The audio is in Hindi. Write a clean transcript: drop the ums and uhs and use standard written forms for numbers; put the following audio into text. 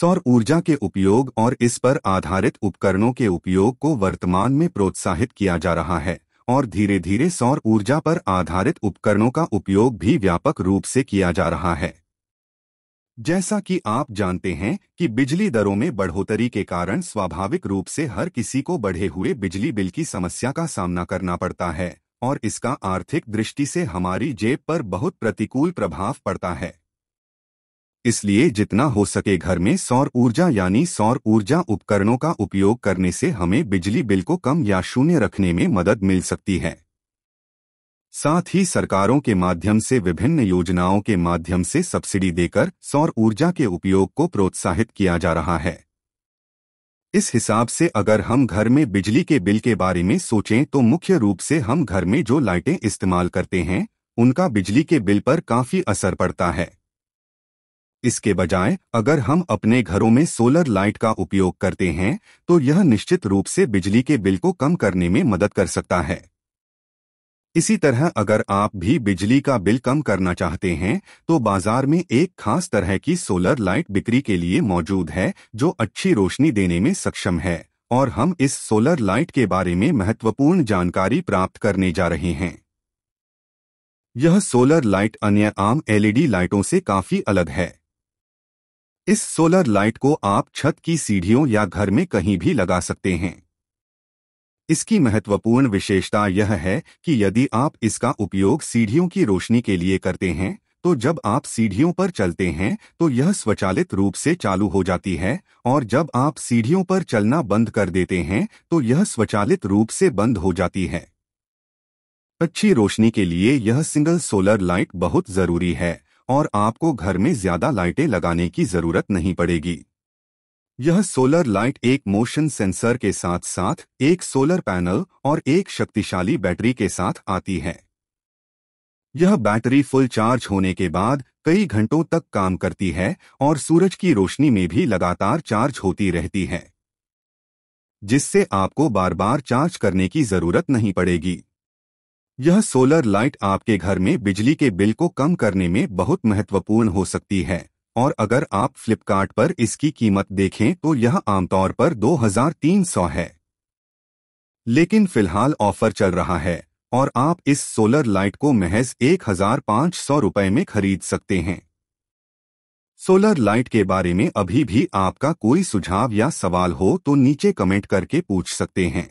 सौर ऊर्जा के उपयोग और इस पर आधारित उपकरणों के उपयोग को वर्तमान में प्रोत्साहित किया जा रहा है और धीरे धीरे सौर ऊर्जा पर आधारित उपकरणों का उपयोग भी व्यापक रूप से किया जा रहा है। जैसा कि आप जानते हैं कि बिजली दरों में बढ़ोतरी के कारण स्वाभाविक रूप से हर किसी को बढ़े हुए बिजली बिल की समस्या का सामना करना पड़ता है और इसका आर्थिक दृष्टि से हमारी जेब पर बहुत प्रतिकूल प्रभाव पड़ता है। इसलिए जितना हो सके घर में सौर ऊर्जा यानी सौर ऊर्जा उपकरणों का उपयोग करने से हमें बिजली बिल को कम या शून्य रखने में मदद मिल सकती है। साथ ही सरकारों के माध्यम से विभिन्न योजनाओं के माध्यम से सब्सिडी देकर सौर ऊर्जा के उपयोग को प्रोत्साहित किया जा रहा है। इस हिसाब से अगर हम घर में बिजली के बिल के बारे में सोचें तो मुख्य रूप से हम घर में जो लाइटें इस्तेमाल करते हैं उनका बिजली के बिल पर काफी असर पड़ता है। इसके बजाय अगर हम अपने घरों में सोलर लाइट का उपयोग करते हैं तो यह निश्चित रूप से बिजली के बिल को कम करने में मदद कर सकता है। इसी तरह अगर आप भी बिजली का बिल कम करना चाहते हैं तो बाजार में एक खास तरह की सोलर लाइट बिक्री के लिए मौजूद है जो अच्छी रोशनी देने में सक्षम है और हम इस सोलर लाइट के बारे में महत्वपूर्ण जानकारी प्राप्त करने जा रहे हैं। यह सोलर लाइट अन्य आम एलईडी लाइटों से काफी अलग है। इस सोलर लाइट को आप छत की सीढ़ियों या घर में कहीं भी लगा सकते हैं। इसकी महत्वपूर्ण विशेषता यह है कि यदि आप इसका उपयोग सीढ़ियों की रोशनी के लिए करते हैं तो जब आप सीढ़ियों पर चलते हैं तो यह स्वचालित रूप से चालू हो जाती है और जब आप सीढ़ियों पर चलना बंद कर देते हैं तो यह स्वचालित रूप से बंद हो जाती है। अच्छी रोशनी के लिए यह सिंगल सोलर लाइट बहुत जरूरी है और आपको घर में ज्यादा लाइटें लगाने की जरूरत नहीं पड़ेगी। यह सोलर लाइट एक मोशन सेंसर के साथ साथ एक सोलर पैनल और एक शक्तिशाली बैटरी के साथ आती है। यह बैटरी फुल चार्ज होने के बाद कई घंटों तक काम करती है और सूरज की रोशनी में भी लगातार चार्ज होती रहती है, जिससे आपको बार बार चार्ज करने की जरूरत नहीं पड़ेगी। यह सोलर लाइट आपके घर में बिजली के बिल को कम करने में बहुत महत्वपूर्ण हो सकती है और अगर आप फ्लिपकार्ट पर इसकी कीमत देखें तो यह आमतौर पर 2300 है, लेकिन फिलहाल ऑफर चल रहा है और आप इस सोलर लाइट को महज 1500 रुपये में खरीद सकते हैं। सोलर लाइट के बारे में अभी भी आपका कोई सुझाव या सवाल हो तो नीचे कमेंट करके पूछ सकते हैं।